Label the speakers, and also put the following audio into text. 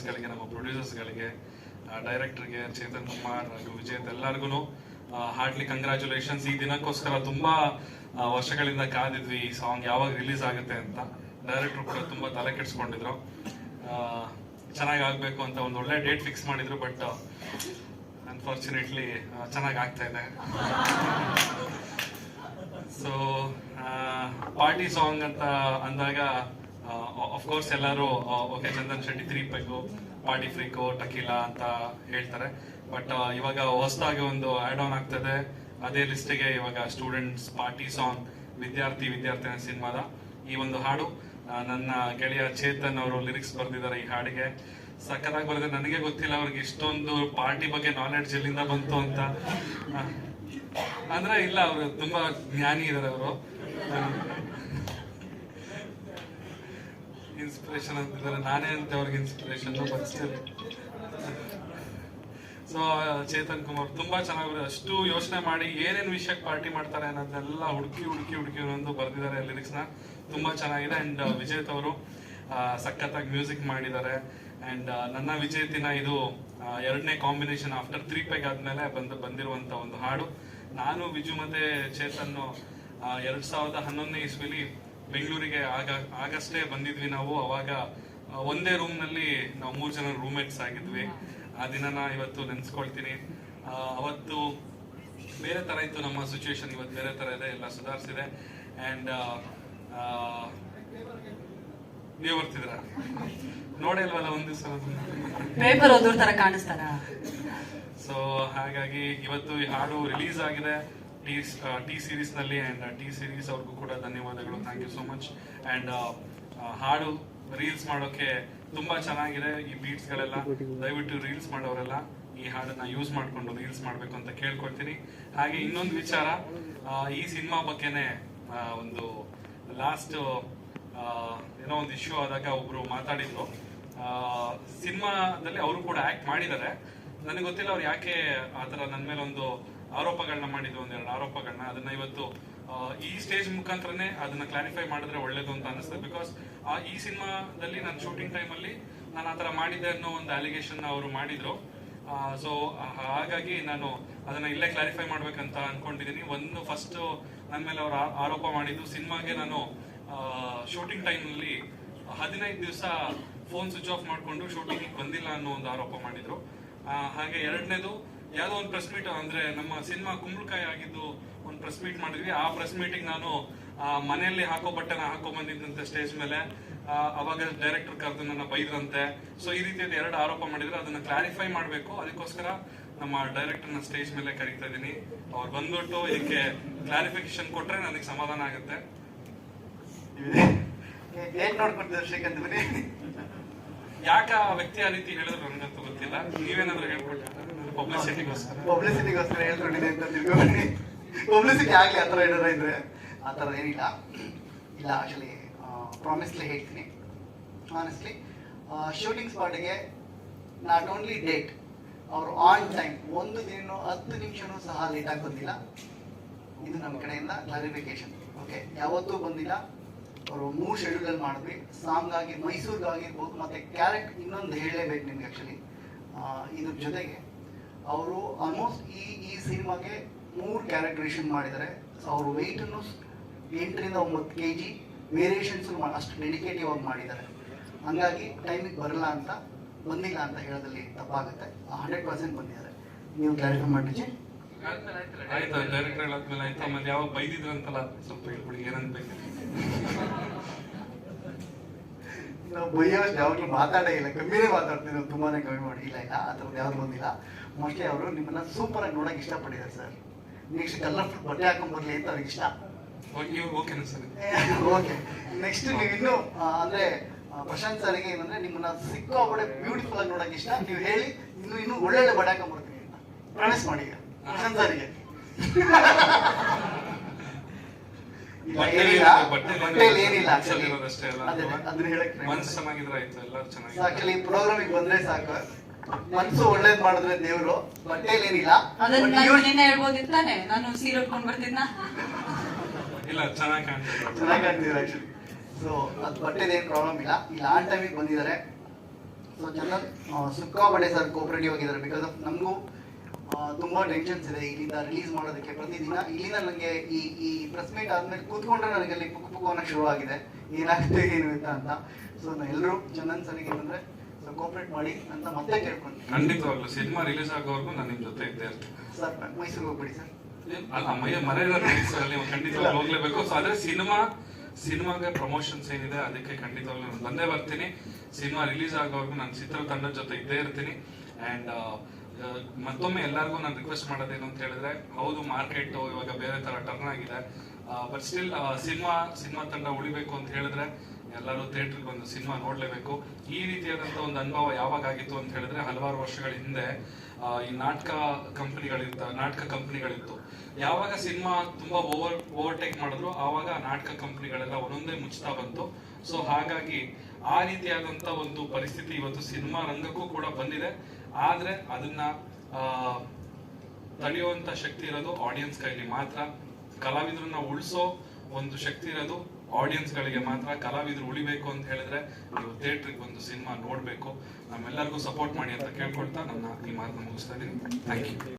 Speaker 1: ಗಳಿಗೆ, ನಮ್ಮ ಪ್ರೊಡ್ಯೂಸರ್ಸ್ಗಳಿಗೆ, ಡೈರೆಕ್ಟರ್ಗೆ ಚೇತನ್ ಕುಮಾರ್ ಹಾಗೂ ವಿಜಯ್ ಎಲ್ಲರಿಗೂ ಹಾರ್ಟ್ಲಿ ಕಂಗ್ರ್ಯಾಚುಲೇಷನ್ಸ್. ಈ ದಿನಕ್ಕೋಸ್ಕರ ತುಂಬಾ ವರ್ಷಗಳಿಂದ ಕಾದಿದ್ವಿ ಈ ಸಾಂಗ್ ಯಾವಾಗ ರಿಲೀಸ್ ಆಗುತ್ತೆ ಅಂತ. ಡೈರೆಕ್ಟರ್ ಕೂಡ ತುಂಬಾ ತಲೆ ಕೆಡಿಸ್ಕೊಂಡಿದ್ರು, ಚೆನ್ನಾಗಿ ಆಗ್ಬೇಕು ಅಂತ ಒಂದು ಒಳ್ಳೆ ಡೇಟ್ ಫಿಕ್ಸ್ ಮಾಡಿದ್ರು. ಬಟ್ ಅನ್ಫಾರ್ಚುನೇಟ್ಲಿ ಚೆನ್ನಾಗಿ ಆಗ್ತಾ ಇದೆ. ಸೊ ಪಾರ್ಟಿ ಸಾಂಗ್ ಅಂತ ಅಂದಾಗ ಅಫ್ಕೋರ್ಸ್ ಎಲ್ಲರೂ ಓಕೆ ಚಂದನ್ ಶೆಟ್ಟಿ 3 ಪೆಗ್ಗು, ಪಾರ್ಟಿ ಫ್ರೀಕು, ಟಕೀಲಾ ಅಂತ ಹೇಳ್ತಾರೆ. ಬಟ್ ಇವಾಗ ಹೊಸದಾಗಿ ಒಂದು ಆಡ್ ಆನ್ ಆಗ್ತದೆ ಅದೇ ಲಿಸ್ಟಿಗೆ. ಇವಾಗ ಸ್ಟೂಡೆಂಟ್ಸ್ ಪಾರ್ಟಿ ಸಾಂಗ್ ವಿದ್ಯಾರ್ಥಿನ ಸಿನಿಮಾದ ಈ ಒಂದು ಹಾಡು ನನ್ನ ಗೆಳೆಯ ಚೇತನ್ ಅವರು ಲಿರಿಕ್ಸ್ ಬರ್ದಿದ್ದಾರೆ. ಈ ಹಾಡಿಗೆ ಸಖತ್ತಾಗಿ ಬರೆದ್ರೆ. ನನಗೆ ಗೊತ್ತಿಲ್ಲ ಅವ್ರಿಗೆ ಇಷ್ಟೊಂದು ಪಾರ್ಟಿ ಬಗ್ಗೆ ನಾಲೆಡ್ಜ್ ಎಲ್ಲಿಂದ ಬಂತು ಅಂತ. ಅಂದ್ರೆ ಇಲ್ಲ, ಅವರು ತುಂಬಾ ಜ್ಞಾನಿ ಇದಾರೆ. ಅವರು ಇನ್ಸ್ಪಿರೇಷನ್ ಅಂತಿದ್ದಾರೆ, ನಾನೇ ಅಂತ ಅವ್ರಿಗೆ ಇನ್ಸ್ಪಿರೇಷನ್. ಸೊ ಚೇತನ್ ಕುಮಾರ್ ತುಂಬಾ ಚೆನ್ನಾಗಿ ಅಷ್ಟು ಯೋಚನೆ ಮಾಡಿ ಏನೇನು ವಿಷಯಕ್ಕೆ ಪಾರ್ಟಿ ಮಾಡ್ತಾರೆ ಅನ್ನೋದನ್ನೆಲ್ಲ ಹುಡುಕಿ ಒಂದು ಬರ್ದಿದ್ದಾರೆ ಲಿರಿಕ್ಸ್ ನ. ತುಂಬಾ ಚೆನ್ನಾಗಿದೆ. ಅಂಡ್ ವಿಜೇತ್ ಅವರು ಸಖತ್ತಾಗಿ ಮ್ಯೂಸಿಕ್ ಮಾಡಿದ್ದಾರೆ. ಅಂಡ್ ನನ್ನ ವಿಜೇತಿನ ಇದು 2ನೇ ಕಾಂಬಿನೇಷನ್ ಆಫ್ಟರ್ 3 ಪೆಗ್ ಆದ್ಮೇಲೆ ಬಂದಿರುವಂತ ಒಂದು ಹಾಡು. ನಾನು ವಿಜು ಮತ್ತೆ ಚೇತನ್ 2011ನೇ ಇಸ್ವಿಲಿ ಬೆಂಗಳೂರಿಗೆ ಆಗಷ್ಟೇ ಬಂದಿದ್ವಿ ನಾವು. ಅವಾಗ ಒಂದೇ ರೂಮ್ ನಲ್ಲಿ ನಾವು 3 ಜನ ರೂಮ್ಮೇಟ್ಸ್ ಆಗಿದ್ವಿ. ಆ ದಿನನ ಇವತ್ತು ನೆನ್ಸ್ಕೊಳ್ತೀನಿ. ಅವತ್ತು ಬೇರೆ ತರ ಇತ್ತು ನಮ್ಮ ಸಿಚುವೇಶನ್, ಇವತ್ತು ಬೇರೆ ತರ ಇದೆ, ಎಲ್ಲ ಸುಧಾರಿಸಿದೆ. ಅಂಡ್ ನೀವು ಬರ್ತಿದ್ರ ನೋಡೇ ಇಲ್ವಲ್ಲ ಒಂದ್ ದಿವಸ
Speaker 2: ಪೇಪರ್ ಓದೋರ್ ತರ ಕಾಣಿಸ್ತಾರ.
Speaker 1: ಸೊ ಹಾಗಾಗಿ ಇವತ್ತು ಈ ಹಾಡು ರಿಲೀಸ್ ಆಗಿದೆ ಟಿ ಸೀರೀಸ್ ನಲ್ಲಿ. ಅಂಡ್ ಟಿ ಸೀರೀಸ್ ಅವ್ರಿಗೂ ಕೂಡ ಧನ್ಯವಾದಗಳು, thank you so much. And ಹಾಡು ರೀಲ್ಸ್ ಮಾಡೋಕೆ ತುಂಬಾ ಚೆನ್ನಾಗಿದೆ. ಈ ಬೀಟ್ಸ್ ಗಳೆಲ್ಲ ದಯವಿಟ್ಟು ರೀಲ್ಸ್ ಮಾಡೋರೆಲ್ಲ ಈ ಹಾಡನ್ನ ಯೂಸ್ ಮಾಡ್ಕೊಂಡು ರೀಲ್ಸ್ ಮಾಡ್ಬೇಕು ಅಂತ ಕೇಳ್ಕೊಳ್ತೀನಿ. ಹಾಗೆ ಇನ್ನೊಂದು ವಿಚಾರ, ಈ ಸಿನಿಮಾ ಬಗ್ಗೆನೆ ಒಂದು ಲಾಸ್ಟ್ ಏನೋ ಒಂದು ಇಶ್ಯೂ ಆದಾಗ ಒಬ್ರು ಮಾತಾಡಿದ್ರು. ಸಿನಿಮಾದಲ್ಲಿ ಅವರು ಕೂಡ ಆಕ್ಟ್ ಮಾಡಿದ್ದಾರೆ. ನನಗೆ ಗೊತ್ತಿಲ್ಲ ಅವ್ರು ಯಾಕೆ ಆತರ ನನ್ನ ಮೇಲೆ ಒಂದು ಆರೋಪಗಳನ್ನ ಮಾಡಿದ್ರು, 1-2 ಆರೋಪಗಳನ್ನ. ಅದನ್ನ ಇವತ್ತು ಈ ಸ್ಟೇಜ್ ಮುಖಾಂತರನೇ ಅದನ್ನ ಕ್ಲಾರಿಫೈ ಮಾಡಿದ್ರೆ ಒಳ್ಳೇದು ಅಂತ ಅನಿಸ್ತದೆ. ಬಿಕಾಸ್ ಈ ಸಿನಿಮಾದಲ್ಲಿ ನನ್ನ ಶೂಟಿಂಗ್ ಟೈಮ್ ಅಲ್ಲಿ ನಾನು ಆತರ ಮಾಡಿದ್ದೆ ಅನ್ನೋ ಒಂದು ಅಲಿಗೇಷನ್ ಅವರು ಮಾಡಿದ್ರು. ಸೊ ಹಾಗಾಗಿ ನಾನು ಅದನ್ನ ಇಲ್ಲೇ ಕ್ಲಾರಿಫೈ ಮಾಡ್ಬೇಕಂತ ಅನ್ಕೊಂಡಿದೀನಿ. ಒಂದು ಫಸ್ಟ್ ನನ್ನ ಮೇಲೆ ಅವರು ಆರೋಪ ಮಾಡಿದ್ದು, ಸಿನಿಮಾಗೆ ನಾನು ಶೂಟಿಂಗ್ ಟೈಮ್ ನಲ್ಲಿ 15 ದಿವಸ ಫೋನ್ ಸ್ವಿಚ್ ಆಫ್ ಮಾಡ್ಕೊಂಡು ಶೂಟಿಂಗ್ ಬಂದಿಲ್ಲ ಅನ್ನೋ ಒಂದು ಆರೋಪ ಮಾಡಿದ್ರು. ಹಾಗೆ ಎರಡನೇದು, ಯಾವ್ದೋ ಒಂದು ಪ್ರೆಸ್ ಮೀಟ್, ಅಂದ್ರೆ ನಮ್ಮ ಸಿನಿಮಾ ಕುಂಬಳಕಾಯಿ ಆಗಿದ್ದು ಒಂದು ಪ್ರೆಸ್ ಮೀಟ್ ಮಾಡಿದ್ವಿ. ಆ ಪ್ರೆಸ್ ಮೀಟಿಂಗ್ ನಾನು ಮನೆಯಲ್ಲಿ ಹಾಕೋ ಬಟ್ಟೆನ ಹಾಕೋ ಬಂದಿದ್ದಂತೆ ಸ್ಟೇಜ್ ಮೇಲೆ. ಅವಾಗ ಡೈರೆಕ್ಟರ್ ಕರೆದು ನನ್ನ ಬೈದ್ರಂತೆ. ಸೊ ಈ ರೀತಿಯಾದ 2 ಆರೋಪ ಮಾಡಿದ್ರೆ ಅದನ್ನ ಕ್ಲಾರಿಫೈ ಮಾಡ್ಬೇಕು. ಅದಕ್ಕೋಸ್ಕರ ನಮ್ಮ ಡೈರೆಕ್ಟರ್ ನ ಸ್ಟೇಜ್ ಮೇಲೆ ಕರೀತಾ ಇದೀನಿ. ಅವ್ರು ಬಂದ್ಬಿಟ್ಟು ಇದಕ್ಕೆ ಕ್ಲಾರಿಫಿಕೇಶನ್ ಕೊಟ್ರೆ ನನಗೆ ಸಮಾಧಾನ ಆಗುತ್ತೆ. ಯಾಕ ಆ ವ್ಯಕ್ತಿ ಆ ರೀತಿ ಹೇಳಿದ್ರು ನನಗಂತೂ ಗೊತ್ತಿಲ್ಲ. ನೀವೇನಾದ್ರೂ ಹೇಳ್ಕೊಟ್ಟ
Speaker 3: ಪಬ್ಲಿಸಿಟಿಗೋಸ್ಕರ ಹೇಳ್ಕೊಂಡಿದೆ ಅಂತ ತಿಳ್ಕೊಂಡ್ಬನ್ನಿ. ಪಬ್ಲಿಸಿಟಿ ಆಗ್ಲಿ ಆತರ ಏನಾರ ಇದ್ರೆ ಆ ಥರ ಏನಿಲ್ಲ. ಇಲ್ಲ, ಆಕ್ಚುಲಿ ಪ್ರಾಮಿಸ್ಲಿ ಹೇಳ್ತೀನಿ, ಆನೆಸ್ಟ್ಲಿ ಶೂಟಿಂಗ್ ಸ್ಪಾಟ್ಗೆ ನಾಟ್ ಓನ್ಲಿ ಡೇಟ್, ಅವರು ಆನ್ ಟೈಮ್ 1 ದಿನ 10 ನಿಮಿಷನೂ ಸಹ ಲೇಟಾಗಿ ಬಂದಿಲ್ಲ. ಇದು ನಮ್ಮ ಕಡೆಯಿಂದ ಕ್ಲಾರಿಫಿಕೇಶನ್. ಓಕೆ, ಯಾವತ್ತೂ ಬಂದಿಲ್ಲ. ಅವರು 3 ಶೆಡ್ಯೂಲ್ ಮಾಡಿದ್ವಿ. ಸಾಂಗ್ ಆಗಿ ಮೈಸೂರಿಗಾಗಿರ್ಬೋದು, ಮತ್ತೆ ಕ್ಯಾರೆಕ್ಟ್ ಇನ್ನೊಂದು ಹೇಳಲೇಬೇಕು ನಿಮ್ಗೆ. ಆಕ್ಚುಲಿ ಇದ್ರ ಜೊತೆಗೆ ಅವರು ಆಲ್ಮೋಸ್ಟ್ ಈ ಸಿನಿಮಾಗೆ 3 ಕ್ಯಾರೆಕ್ಟರೇಷನ್ ಮಾಡಿದ್ದಾರೆ. ಅವ್ರ ವೆಯ್ಟನ್ನು 8 ರಿಂದ 9 kg ವೇರಿಯೇಷನ್ಸ್ ಅಷ್ಟು ಡೆಡಿಕೇಟಿವ್ ಆಗಿ ಮಾಡಿದ್ದಾರೆ. ಹಂಗಾಗಿ ಟೈಮಿಗೆ ಬಂದಿಲ್ಲ ಅಂತ ಹೇಳೋದ್ರಲ್ಲಿ ತಪ್ಪಾಗುತ್ತೆ. 100% ಬಂದಿದ್ದಾರೆ. ನೀವು ಕ್ಲಾರಿಫೈ ಮಾಡಿ.
Speaker 1: ಆಯ್ತು, ಡೈರೆಕ್ಟರ್ ಹೇಳಾದ್ಮೇಲೆ ಆಯ್ತು. ಆಮೇಲೆ ಯಾವಾಗ ಬೈದಿದ್ರಂತಲ್ಲ, ಸ್ವಲ್ಪ ಹೇಳ್ಬಿಡಿ ಏನಂತ ಬೇಕು.
Speaker 3: ನಾವು ಬೈಯೋಷ್ಟು ಯಾವಾಗಲೂ ಮಾತಾಡೇ ಇಲ್ಲ, ಕಮ್ಮಿನೇ ಮಾತಾಡ್ತೀವಿ ನಾವು, ತುಂಬಾನೇ ಕಮ್ಮಿ ಮಾಡಿ. ಇಲ್ಲ ಆ ಥರದ್ದು ಯಾವ್ದು ಬಂದಿಲ್ಲ. ಮೋಸ್ಟ್ಲಿ ಅವರು ನಿಮ್ಮನ್ನ ಸೂಪರ್ ಆಗಿ ನೋಡಕ್ ಇಷ್ಟಪಟ್ಟಿದ್ದಾರೆ ಸರ್. ನೆಕ್ಸ್ಟ್ ಕಲರ್ಫುಲ್ ಬಟ್ಟೆ ಹಾಕೊಂಡ್ ಬರ್ಲಿ ಅಂತ ಅವ್ರಿಗೆ ಇಷ್ಟ.
Speaker 1: ಓಕೆ
Speaker 3: ನೆಕ್ಸ್ಟ್ ನೀವು ಇನ್ನು ಅಂದ್ರೆ ಪ್ರಶಾಂತ್ ಸರ್ಗೆ ಏನಂದ್ರೆ ನಿಮ್ಮನ್ನ ಸಿಕ್ಕಾಪಟ್ಟೆ ಬ್ಯೂಟಿಫುಲ್ ಆಗಿ ನೋಡಕ್ ಇಷ್ಟ. ನೀವು ಹೇಳಿ ಇನ್ನು ಒಳ್ಳೊಳ್ಳೆ ಬಟ್ಟೆ ಹಾಕೊಂಡ್ ಬರ್ತೀನಿ ಅಂತ ಪ್ರಾಮಿಸ್ ಮಾಡಿ ಪ್ರಶಾಂತ್ ಸರ್ಗೆ. ಆಕ್ಚುಲಿ ಪ್ರೋಗ್ರಾಮಿಗೆ ಬಂದ್ರೆ ಸಾಕು, ಮನ್ಸು ಒಳ್ಳೇದ್ ಮಾಡಿದ್ರೆ ದೇವ್ರು. ಬಟ್ಟೆಯಲ್ಲಿ ಏನಿಲ್ಲ.
Speaker 2: ಹೇಳ್ಬೋದಿತ್ತಾನೆ, ನಾನು ಸೀರೆ ಉಟ್ಕೊಂಡ್ ಬರ್ತಿದ್ನ.
Speaker 1: ಇಲ್ಲ, ಚೆನ್ನಾಗಿ
Speaker 3: ಕಾಣ್ತಿದ್ರು ಆಕ್ಚುಲಿ. ಸೊ ಅದು ಬಟ್ಟೆದೇನು ಪ್ರಾಬ್ಲಮ್ ಇಲ್ಲ. ಇಲ್ಲಿ ಆನ್ ಟೈಮಿಗೆ ಬಂದಿದ್ದಾರೆ. ಸೊ ಚಂದನ್ ಸಿಕ್ಕಾಪಟ್ಟೆ ಸರ್ ಕೋಪರೇಟಿವ್ ಆಗಿದ್ದಾರೆ. ಬಿಕಾಸ್ ಆಫ್ ನಮಗೂ ತುಂಬ ಟೆನ್ಷನ್ಸ್ ಇದೆ ಇಲ್ಲಿಂದ ರಿಲೀಸ್ ಮಾಡೋದಕ್ಕೆ. ಪ್ರತಿದಿನ ಇಲ್ಲಿಂದ ನನಗೆ ಈ ಪ್ರೆಸ್ ಮೀಟ್ ಆದಮೇಲೆ ಕೂತ್ಕೊಂಡ್ರೆ ನನಗೆ ಅಲ್ಲಿ ಪುಕ್ಕು ಅನ್ನೋಕ್ಕೆ ಶುರುವಾಗಿದೆ, ಏನಾಗುತ್ತೆ ಏನು ಅಂತ. ಸೊ ಎಲ್ಲರೂ ಚಂದನ್ ಸರಿಗೆ ಏನಂದರೆ ಸೊ ಕೋಪರೇಟ್ ಮಾಡಿ ಅಂತ ಮತ್ತೆ ಕೇಳ್ಕೊಂಡು.
Speaker 1: ಖಂಡಿತವಾಗ್ಲೂ ಸಿನಿಮಾ ರಿಲೀಸ್ ಆಗೋವರೆಗೂ ನಾನು ನಿಮ್ಮ ಜೊತೆ ಇದ್ದೇ ಇರ್ತೀನಿ
Speaker 3: ಸರ್ ಮೈಸೂರಿಗೆ ಹೋಗ್ಬಿಡಿ ಸರ್.
Speaker 1: ಅಲ್ಲ ಮರೆಯಲ್ಲ ರಿಲೀಸಲ್ಲಿ ಖಂಡಿತವಾಗ್ಲೂ ಹೋಗ್ಲೇಬೇಕು. ಸೊ ಆದ್ರೆ ಸಿನಿಮಾಗೆ ಪ್ರಮೋಷನ್ಸ್ ಏನಿದೆ ಅದಕ್ಕೆ ಖಂಡಿತವಾಗ್ಲೂ ನಾನು ಬಂದೇ ಬರ್ತೀನಿ. ಸಿನಿಮಾ ರಿಲೀಸ್ ಆಗೋವರೆಗೂ ನಾನು ಚಿತ್ರತಂಡದ ಜೊತೆ ಇದ್ದೇ ಇರ್ತೀನಿ. ಅಂಡ್ ಮತ್ತೊಮ್ಮೆ ಎಲ್ಲರಿಗೂ ನಾನು ರಿಕ್ವೆಸ್ಟ್ ಮಾಡೋದೇನು ಅಂತ ಹೇಳಿದ್ರೆ, ಹೌದು ಮಾರ್ಕೆಟ್ ಇವಾಗ ಬೇರೆ ತರ ಟರ್ನ್ ಆಗಿದೆ, ಬಟ್ ಸ್ಟಿಲ್ ಸಿನಿಮಾ ತಂಡ ಉಳಿಬೇಕು ಅಂತ ಹೇಳಿದ್ರೆ ಎಲ್ಲರೂ ಥಿಯೇಟರ್ಗೆ ಬಂದು ಸಿನಿಮಾ ನೋಡ್ಲೇಬೇಕು. ಈ ರೀತಿಯಾದಂತ ಒಂದು ಅನುಭವ ಯಾವಾಗ ಆಗಿತ್ತು ಅಂತ ಹೇಳಿದ್ರೆ, ಹಲವಾರು ವರ್ಷಗಳ ಹಿಂದೆ ಈ ನಾಟಕ ಕಂಪನಿಗಳಿತ್ತು. ಯಾವಾಗ ಸಿನಿಮಾ ತುಂಬಾ ಓವರ್ಟೇಕ್ ಮಾಡಿದ್ರು ಆವಾಗ ನಾಟಕ ಕಂಪನಿಗಳೆಲ್ಲ ಒಂದೊಂದೇ ಮುಚ್ತಾ ಬಂತು. ಸೊ ಹಾಗಾಗಿ ಆ ರೀತಿಯಾದಂತ ಒಂದು ಪರಿಸ್ಥಿತಿ ಇವತ್ತು ಸಿನಿಮಾ ರಂಗಕ್ಕೂ ಕೂಡ ಬಂದಿದೆ. ಆದ್ರೆ ಅದನ್ನ ತಡೆಯುವಂತ ಶಕ್ತಿ ಇರೋದು ಆಡಿಯನ್ಸ್ ಕೈಲಿ ಮಾತ್ರ. ಕಲಾವಿದ್ರನ್ನ ಉಳಿಸೋ ಒಂದು ಶಕ್ತಿ ಇರೋದು ಆಡಿಯನ್ಸ್ ಗಳಿಗೆ ಮಾತ್ರ. ಕಲಾವಿದ್ರು ಉಳಿಬೇಕು ಅಂತ ಹೇಳಿದ್ರೆ ನೀವು ಥಿಯೇಟರ್ಗೆ ಬಂದು ಸಿನಿಮಾ ನೋಡ್ಬೇಕು. ನಮ್ಮೆಲ್ಲರಿಗೂ ಸಪೋರ್ಟ್ ಮಾಡಿ ಅಂತ ಕೇಳ್ಕೊಳ್ತಾ ನನ್ನ ಈ ಮಾತನ್ನ ಮುಗಿಸ್ತಾ ಇದ್ದೀನಿ. Thank you.